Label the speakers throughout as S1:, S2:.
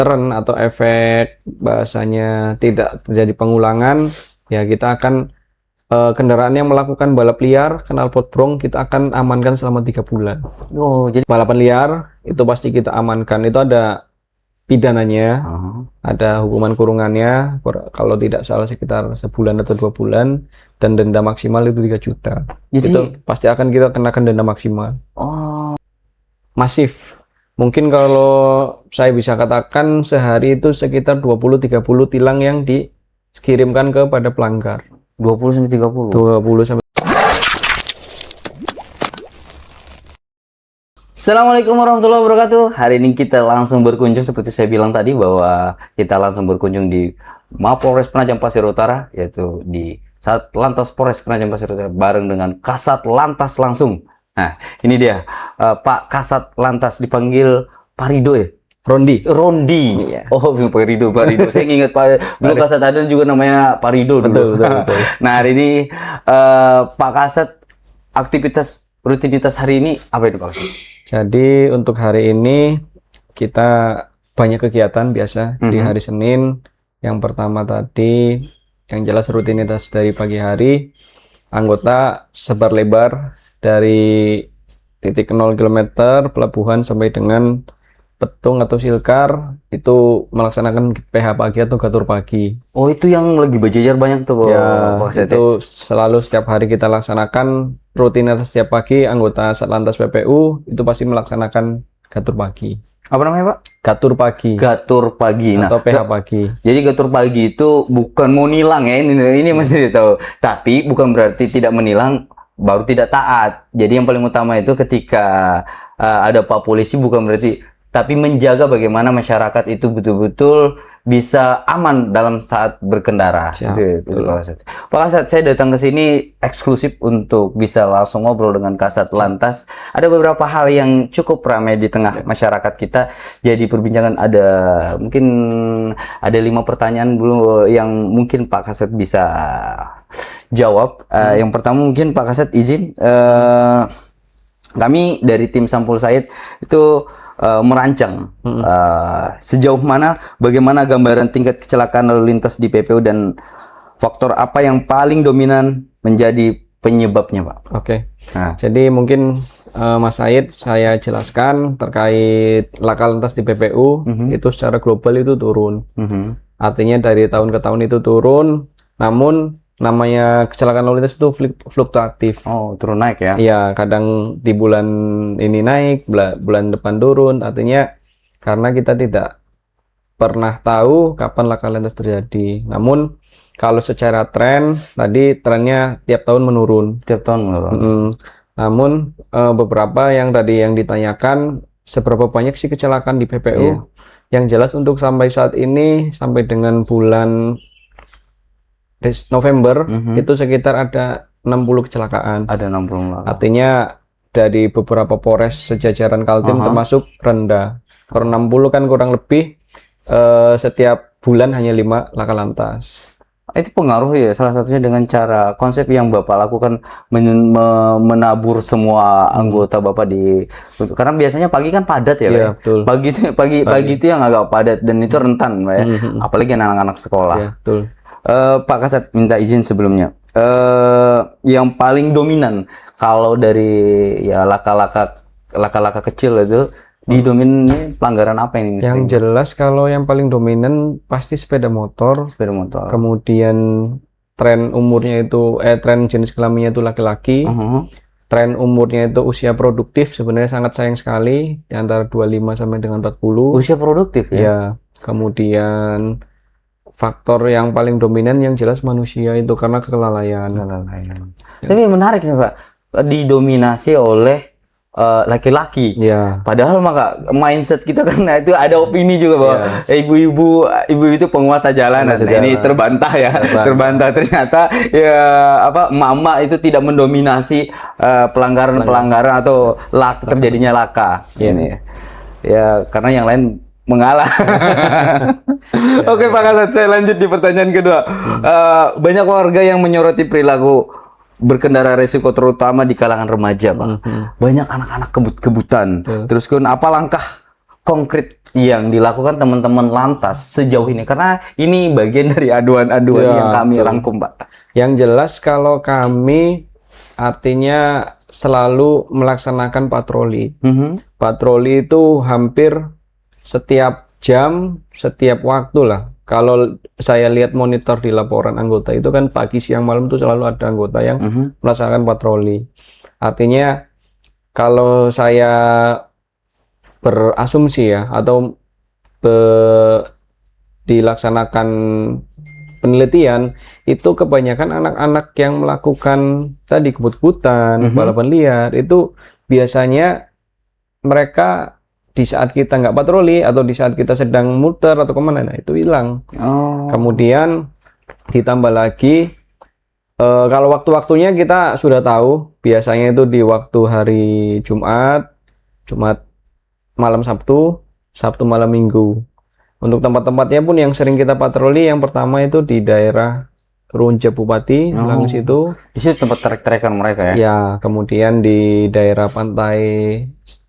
S1: deterren atau efek bahasanya tidak terjadi pengulangan, ya kita akan kendaraan yang melakukan balap liar, knalpot brong kita akan amankan selama 3 bulan.
S2: Oh, jadi
S1: Balapan liar itu pasti kita amankan. Itu ada pidananya, ada hukuman kurungannya, kalau tidak salah sekitar sebulan atau 2 bulan, dan denda maksimal itu 3 juta.
S2: Jadi
S1: itu pasti akan kita kenakan denda maksimal.
S2: Oh,
S1: Masif. Mungkin kalau saya bisa katakan sehari itu sekitar 20-30 tilang yang dikirimkan kepada pelanggar.
S2: 20 sampai 30.
S1: 20 sampai.
S2: Assalamualaikum warahmatullahi wabarakatuh. Hari ini kita langsung berkunjung seperti saya bilang tadi bahwa kita langsung berkunjung di Mapolres Penajam Pasir Utara, yaitu di Satlantas Polres Penajam Pasir Utara bareng dengan Kasat Lantas langsung. Nah, ini dia Pak Kasat Lantas, dipanggil Pak Rido ya? Rondi.
S1: Iya.
S2: Oh, Pak Rido. Saya ingat Pak dulu Kasat ada juga namanya Pak Rido dulu.
S1: Betul.
S2: Nah, hari ini Pak Kasat, aktivitas rutinitas hari ini apa itu Pak Kasat?
S1: Jadi untuk hari ini kita banyak kegiatan biasa di hari Senin. Yang pertama tadi yang jelas rutinitas dari pagi hari, anggota sebar lebar dari titik 0 km pelabuhan sampai dengan Petung atau Silkar, itu melaksanakan PH pagi atau gatur pagi.
S2: Oh, itu yang lagi berjejer banyak tuh
S1: Ya,
S2: Pak Kasat.
S1: itu selalu setiap hari kita laksanakan rutinitas setiap pagi. Anggota Satlantas PPU itu pasti melaksanakan gatur pagi.
S2: Apa namanya Pak?
S1: Gatur pagi
S2: Gatur pagi.
S1: atau PH pagi.
S2: Jadi gatur pagi itu bukan mau nilang ya, ini mesti ditahu. Tapi bukan berarti tidak menilang baru tidak taat. Jadi yang paling utama itu ketika ada Pak Polisi bukan berarti, tapi menjaga bagaimana masyarakat itu betul-betul bisa aman dalam saat berkendara. Itu Pak Kasat. Pak Kasat, saya datang ke sini eksklusif untuk bisa langsung ngobrol dengan Kasat Lantas. Ada beberapa hal yang cukup ramai di tengah masyarakat kita. Jadi perbincangan mungkin ada 5 pertanyaan dulu yang mungkin Pak Kasat bisa jawab. Yang pertama mungkin Pak Kasat izin, kami dari tim Sampul Said itu merancang sejauh mana, bagaimana gambaran tingkat kecelakaan lalu lintas di PPU dan faktor apa yang paling dominan menjadi penyebabnya, Pak.
S1: Oke.
S2: Nah.
S1: Jadi mungkin Mas Said saya jelaskan terkait laka lantas di PPU itu secara global itu turun. Artinya dari tahun ke tahun itu turun, namun namanya kecelakaan lalu lintas itu fluktuatif.
S2: Oh, turun naik ya?
S1: Iya, kadang di bulan ini naik, bulan depan turun. Artinya karena kita tidak pernah tahu kapan laka lantas terjadi. Namun kalau secara tren, tadi trennya tiap tahun menurun.
S2: Tiap tahun menurun.
S1: Namun beberapa yang tadi yang ditanyakan, seberapa banyak sih kecelakaan di PPU?
S2: Iya.
S1: Yang jelas untuk sampai saat ini, sampai dengan bulan November itu sekitar ada 60 kecelakaan.
S2: Ada 60.
S1: Artinya dari beberapa Polres sejajaran Kaltim termasuk rendah. Per 60 kan kurang lebih setiap bulan hanya 5 laka lantas.
S2: Itu pengaruh ya, salah satunya dengan cara konsep yang Bapak lakukan menabur semua anggota Bapak karena biasanya pagi kan padat ya, Pak.
S1: Iya, betul.
S2: Pagi itu yang agak padat dan itu rentan, Pak, ya. Apalagi anak-anak sekolah.
S1: Iya, betul.
S2: Pak Kasat, minta izin sebelumnya. Yang paling dominan kalau dari ya laka-laka kecil itu didominan pelanggaran apa ini?
S1: Yang jelas kalau yang paling dominan pasti sepeda motor. Kemudian tren umurnya itu tren jenis kelaminnya itu laki-laki. Tren umurnya itu usia produktif, sebenarnya sangat sayang sekali, di antara 25 sampai dengan 40.
S2: Usia produktif ya?
S1: Ya. Kemudian faktor yang paling dominan yang jelas manusia itu karena kelalaian.
S2: Tapi menarik sih Pak, didominasi oleh laki-laki.
S1: Ya.
S2: Padahal maka mindset kita kan itu ada opini juga bahwa ibu itu penguasa jalanan. Nah, ini terbantah ya. Terbantah ternyata ya mama itu tidak mendominasi pelanggaran atau terjadinya laka. Ini ya karena yang lain mengalah. Oke Pak Kasat, saya lanjut di pertanyaan kedua. Banyak warga yang menyoroti perilaku berkendara resiko terutama di kalangan remaja, Pak. Banyak anak-anak kebut-kebutan. Terus kan apa langkah konkret yang dilakukan teman-teman lantas sejauh ini? Karena ini bagian dari aduan-aduan
S1: Ya,
S2: yang kami
S1: betul.
S2: rangkum, Pak.
S1: Yang jelas kalau kami artinya selalu melaksanakan patroli. Patroli itu hampir setiap jam, setiap waktu lah. Kalau saya lihat monitor di laporan anggota itu kan pagi, siang, malam itu selalu ada anggota yang melaksanakan patroli. Artinya kalau saya berasumsi ya, atau dilaksanakan penelitian, itu kebanyakan anak-anak yang melakukan tadi kebut-kebutan, balapan liar, itu biasanya mereka di saat kita nggak patroli atau di saat kita sedang muter atau kemana, nah itu hilang. Kemudian ditambah lagi kalau waktu-waktunya kita sudah tahu, biasanya itu di waktu hari Jumat malam Sabtu, Sabtu malam Minggu. Untuk tempat-tempatnya pun yang sering kita patroli, yang pertama itu di daerah Runja Bupati, Lang situ.
S2: Di situ tempat trek-trekan mereka ya?
S1: Ya, kemudian di daerah pantai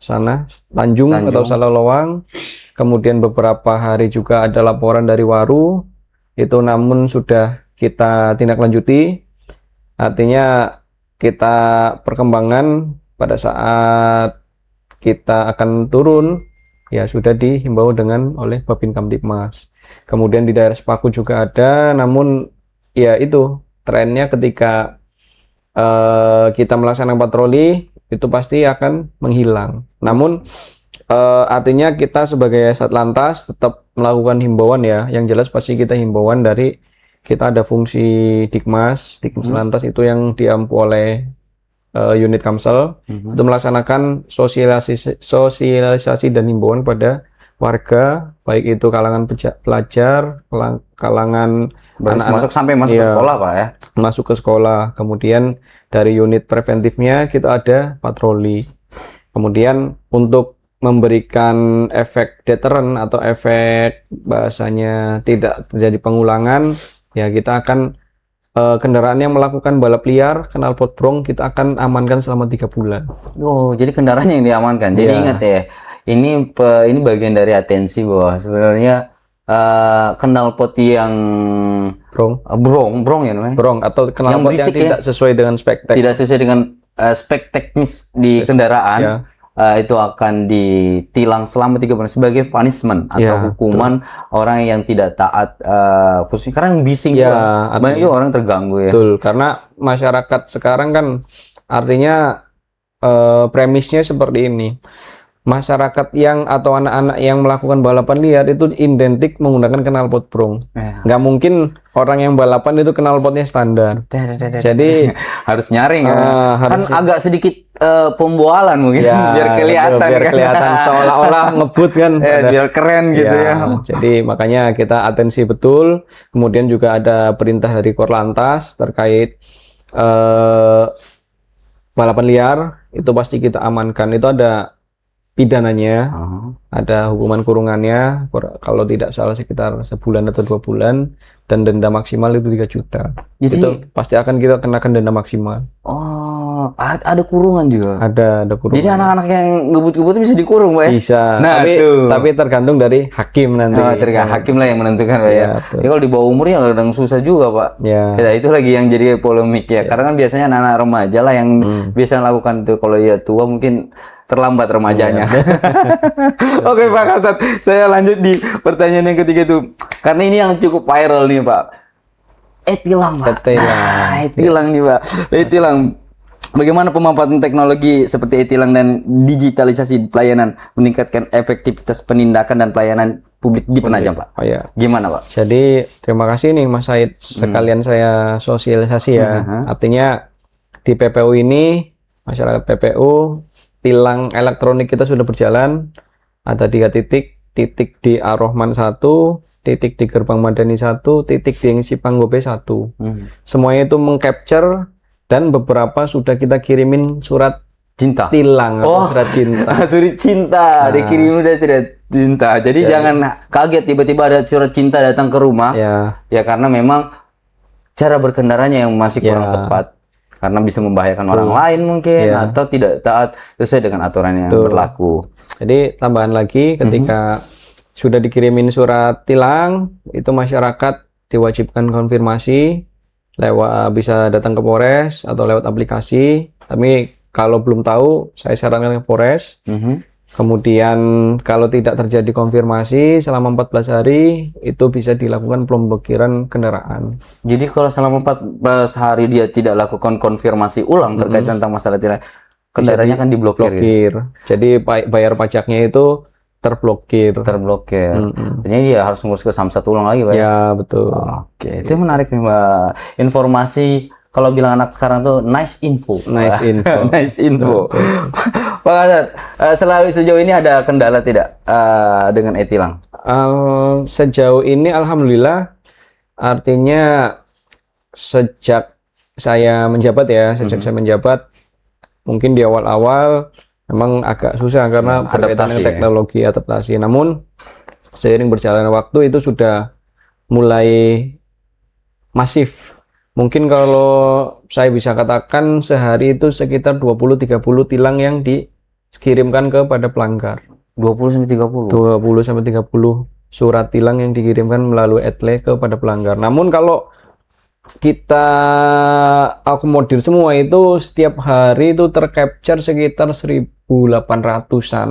S1: sana, Tanjung. Atau Salolowang. Kemudian beberapa hari juga ada laporan dari Waru, itu namun sudah kita tindak lanjuti. Artinya kita perkembangan pada saat kita akan turun, ya sudah dihimbau oleh Babin Kamtibmas. Kemudian di daerah Sepaku juga ada, namun ya itu trennya ketika kita melaksanakan patroli itu pasti akan menghilang. Namun artinya kita sebagai Satlantas tetap melakukan himbauan ya. Yang jelas pasti kita himbauan dari, kita ada fungsi Dikmas Lantas itu yang diampu oleh unit Kamsel untuk melaksanakan sosialisasi dan himbauan pada warga, baik itu kalangan pelajar, kalangan
S2: anak-anak sampai masuk ke sekolah, Pak ya.
S1: Masuk ke sekolah. Kemudian dari unit preventifnya kita ada patroli. Kemudian untuk memberikan efek deteren atau efek bahasanya tidak terjadi pengulangan, ya kita akan kendaraan yang melakukan balap liar, knalpot brong, kita akan amankan selama 3 bulan.
S2: Oh, jadi kendaraannya yang diamankan. Jadi ingat ya, ini bagian dari atensi bahwa sebenarnya knalpot yang brong ya namanya.
S1: Brong atau knalpot yang tidak sesuai dengan spek teknis.
S2: Tidak sesuai dengan spek teknis di kendaraan. Itu akan ditilang selama 3 bulan sebagai punishment atau hukuman orang yang tidak taat, khususnya karena yang bising banyak juga orang terganggu ya.
S1: Betul, karena masyarakat sekarang kan artinya premisnya seperti ini. Masyarakat yang atau anak-anak yang melakukan balapan liar itu identik menggunakan knalpot brong. Nggak mungkin orang yang balapan itu knalpotnya standar. Jadi
S2: harus nyaring ya. Kan agak sedikit pembualan mungkin biar kelihatan,
S1: biar kelihatan seolah-olah ngebut kan.
S2: Biar keren gitu ya.
S1: Jadi makanya kita atensi betul. Kemudian juga ada perintah dari Korlantas terkait balapan liar, itu pasti kita amankan. Itu ada pidananya, ada hukuman kurungannya, kalau tidak salah sekitar sebulan atau 2 bulan, dan denda maksimal itu 3 juta. Jadi itu pasti akan kita kenakan denda maksimal.
S2: Oh, ada kurungan juga?
S1: Ada kurungan.
S2: Jadi anak-anak yang ngebut-ngebut bisa dikurung, Pak ya?
S1: Bisa, tapi tergantung dari hakim nanti.
S2: Hakim lah yang menentukan, Pak ya. Ya kalau di bawah umur ya kadang susah juga, Pak. Ya, itu lagi yang jadi polemik ya. Karena kan biasanya anak-anak remaja lah yang biasa melakukan itu. Kalau ya tua mungkin terlambat remajanya. Oke Pak Kasat, saya lanjut di pertanyaan yang ketiga itu. Karena ini yang cukup viral nih Pak. E-tilang Pak. E-tilang nih Pak. E-tilang. Bagaimana pemanfaatan teknologi seperti e-tilang dan digitalisasi pelayanan meningkatkan efektivitas penindakan dan pelayanan publik di Penajam Pak? Gimana Pak?
S1: Jadi terima kasih nih Mas Said, sekalian saya sosialisasi ya. Artinya di PPU ini, masyarakat PPU, tilang elektronik kita sudah berjalan, ada 3 titik di Ar-Rahman 1, titik di Gerbang Madani 1, titik di Sipang Gobe 1. Semuanya itu mengcapture dan beberapa sudah kita kirimin surat
S2: cinta
S1: tilang atau surat cinta.
S2: Surat cinta dikirim udah surat cinta. Jadi jangan kaget tiba-tiba ada surat cinta datang ke rumah. Ya karena memang cara berkendaranya yang masih kurang tepat. Karena bisa membahayakan orang lain mungkin atau tidak taat sesuai dengan aturan yang berlaku.
S1: Jadi tambahan lagi ketika sudah dikirimin surat tilang, itu masyarakat diwajibkan konfirmasi lewat, bisa datang ke Polres atau lewat aplikasi. Tapi kalau belum tahu, saya sarankan ke Polres. Kemudian kalau tidak terjadi konfirmasi selama 14 hari, itu bisa dilakukan pemblokiran kendaraan.
S2: Jadi kalau selama 14 hari dia tidak lakukan konfirmasi ulang terkait tentang masalah tilang, kendaraannya kan diblokir. Gitu.
S1: Jadi bayar pajaknya itu terblokir.
S2: Artinya dia harus ngurus ke Samsat ulang lagi, Pak.
S1: Ya, betul.
S2: Oke, itu menarik nih, Mbak. Informasi, kalau bilang anak sekarang tuh nice info. Nice info. Pak Kasat, sejauh ini ada kendala tidak dengan e-tilang?
S1: Sejauh ini alhamdulillah, artinya sejak saya menjabat ya, saya menjabat, mungkin di awal-awal memang agak susah karena berkaitan dengan teknologi adaptasi. Namun seiring berjalannya waktu itu sudah mulai masif. Mungkin kalau saya bisa katakan sehari itu sekitar 20-30 tilang yang dikirimkan kepada pelanggar.
S2: 20-30
S1: surat tilang yang dikirimkan melalui etle kepada pelanggar. Namun kalau kita akomodir semua itu setiap hari itu tercapture sekitar 1.800-an.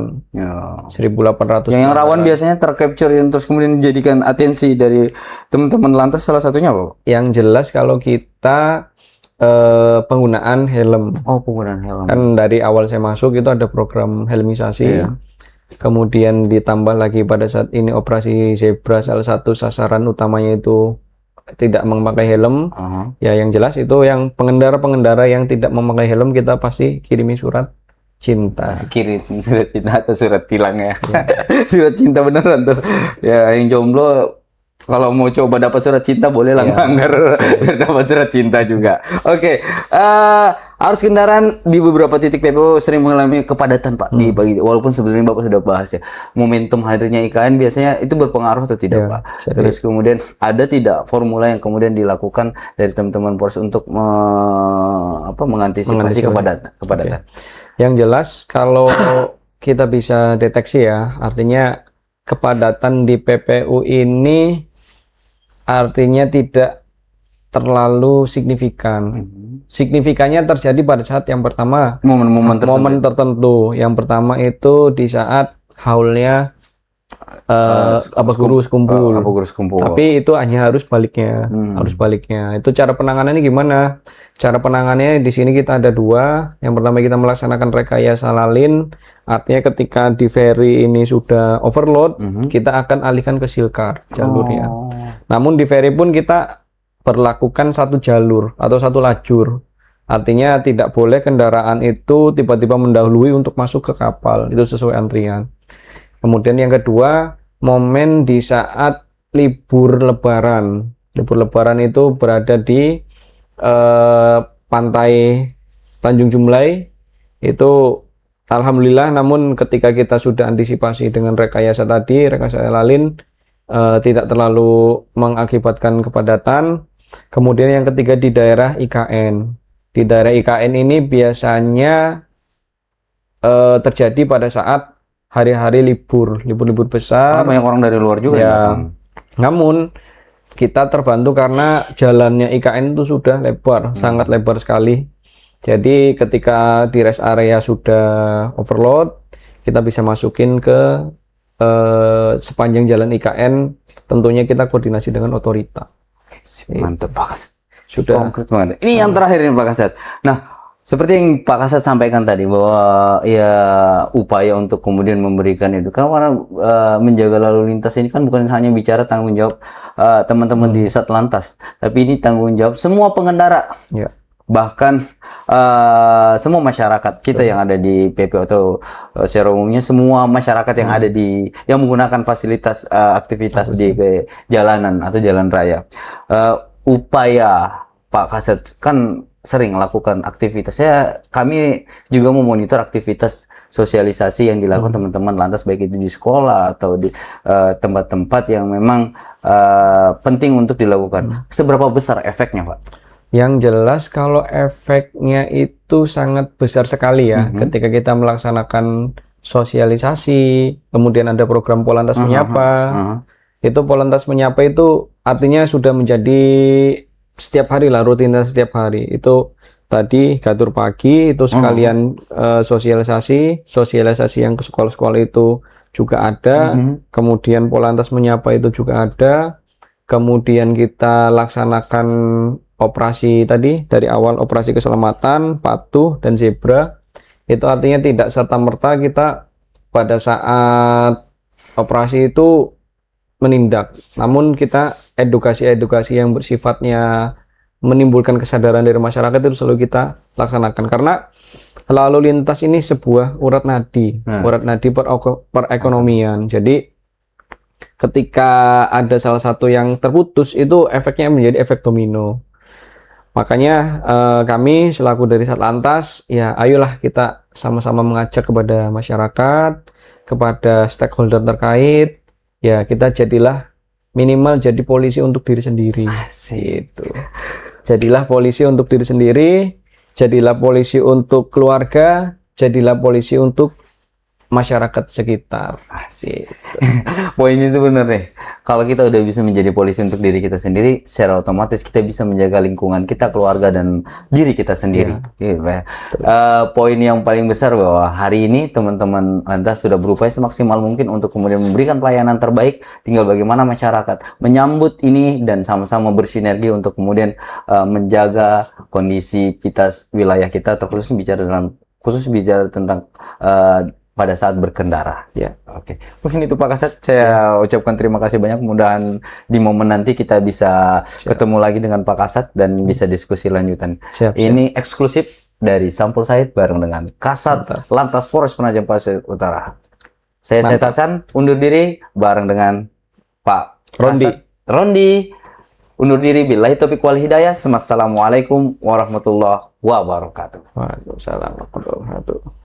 S1: 1.800.
S2: Yang rawan biasanya tercapture terus kemudian dijadikan atensi dari teman-teman lantas, salah satunya apa?
S1: Yang jelas kalau kita penggunaan helm.
S2: Penggunaan helm.
S1: Kan dari awal saya masuk itu ada program helmisasi. Kemudian ditambah lagi pada saat ini operasi zebra, salah satu sasaran utamanya itu tidak memakai helm. Ya, yang jelas itu yang pengendara-pengendara yang tidak memakai helm kita pasti kirimi surat cinta.
S2: Kirim surat cinta atau surat tilang ya. Surat cinta beneran tuh. Ya, yang jomblo kalau mau coba dapat surat cinta boleh lah ngelanggar dapat surat cinta juga. Oke. Arus kendaraan di beberapa titik PPO sering mengalami kepadatan, Pak, di pagi. Walaupun sebenarnya Bapak sudah bahas ya, momentum hadirnya IKN biasanya itu berpengaruh atau tidak, Pak? Terus kemudian ada tidak formula yang kemudian dilakukan dari teman-teman Polres untuk mengantisipasi kepadatan?
S1: Yang jelas kalau kita bisa deteksi ya, artinya kepadatan di PPU ini artinya tidak terlalu signifikan. Signifikannya terjadi pada saat yang pertama momen tertentu. Yang pertama itu di saat haulnya guru kumpul. Tapi itu hanya harus baliknya. Itu cara penanganannya gimana? Cara penanganannya di sini kita ada dua. Yang pertama kita melaksanakan rekayasa lalin. Artinya ketika di ferry ini sudah overload, kita akan alihkan ke silkar jalurnya. Namun di ferry pun kita berlakukan satu jalur atau satu lajur. Artinya tidak boleh kendaraan itu tiba-tiba mendahului untuk masuk ke kapal. Itu sesuai antrian. Kemudian yang kedua, momen di saat libur lebaran. Libur lebaran itu berada di pantai Tanjung Jumlai. Itu alhamdulillah, namun ketika kita sudah antisipasi dengan rekayasa lalin, tidak terlalu mengakibatkan kepadatan. Kemudian yang ketiga di daerah IKN. Di daerah IKN ini biasanya terjadi pada saat hari-hari libur besar.
S2: Karena banyak orang dari luar juga
S1: ya. Namun kita terbantu karena jalannya IKN itu sudah lebar, sangat lebar sekali. Jadi ketika di rest area sudah overload, kita bisa masukin ke sepanjang jalan IKN. Tentunya kita koordinasi dengan otorita.
S2: Mantap, Pak Kasat.
S1: Sudah
S2: konkret banget. Ini yang terakhir ini, Pak Kasat. Nah, seperti yang Pak Kasat sampaikan tadi bahwa ya upaya untuk kemudian memberikan itu kan karena menjaga lalu lintas ini kan bukan hanya bicara tanggung jawab teman-teman di Satlantas, tapi ini tanggung jawab semua pengendara.
S1: Ya.
S2: Bahkan semua masyarakat kita yang ada di PPO atau secara umumnya semua masyarakat yang ada yang menggunakan fasilitas aktivitas di jalanan atau jalan raya. Upaya Pak Kasat kan sering lakukan aktivitasnya, kami juga memonitor aktivitas sosialisasi yang dilakukan teman-teman lantas, baik itu di sekolah atau di tempat-tempat yang memang penting untuk dilakukan. Seberapa besar efeknya, Pak?
S1: Yang jelas kalau efeknya itu sangat besar sekali ya, ketika kita melaksanakan sosialisasi, kemudian ada program Polantas Menyapa. Itu Polantas Menyapa itu artinya sudah menjadi setiap hari lah, rutinitas setiap hari. Itu tadi gatur pagi itu sekalian sosialisasi yang ke sekolah-sekolah itu juga ada. Kemudian Polantas Menyapa itu juga ada. Kemudian kita laksanakan operasi tadi dari awal, operasi keselamatan, patuh dan zebra. Itu artinya tidak serta-merta kita pada saat operasi itu menindak, namun kita edukasi-edukasi yang bersifatnya menimbulkan kesadaran dari masyarakat itu selalu kita laksanakan, karena lalu lintas ini sebuah urat nadi perekonomian. Jadi ketika ada salah satu yang terputus, itu efeknya menjadi efek domino. Makanya kami selaku dari Satlantas, ya ayolah kita sama-sama mengajak kepada masyarakat, kepada stakeholder terkait, ya kita jadilah minimal jadi polisi untuk diri sendiri. Gitu. Jadilah polisi untuk diri sendiri, jadilah polisi untuk keluarga, jadilah polisi untuk masyarakat sekitar.
S2: Gitu. Poin itu benar deh. Kalau kita udah bisa menjadi polisi untuk diri kita sendiri, secara otomatis kita bisa menjaga lingkungan kita, keluarga, dan diri kita sendiri. Gitu, ya. Poin yang paling besar bahwa hari ini teman-teman Lantas sudah berupaya semaksimal mungkin untuk kemudian memberikan pelayanan terbaik. Tinggal bagaimana masyarakat menyambut ini dan sama-sama bersinergi untuk kemudian menjaga kondisi kita, wilayah kita, terkhusus bicara tentang pada saat berkendara.
S1: Ya.
S2: Oke. Mungkin itu Pak Kasat. Saya ucapkan terima kasih banyak. Mudah-mudahan di momen nanti kita bisa ketemu lagi dengan Pak Kasat dan bisa diskusi lanjutan. Ini eksklusif dari Sampul Said bareng dengan Kasat Lantas Polres Penajam Pasir Utara. Saya Hasan undur diri bareng dengan Pak Rondi. Undur diri, billahi taufiq wal hidayah. Assalamualaikum warahmatullahi wabarakatuh.
S1: Waalaikumsalam warahmatullahi wabarakatuh.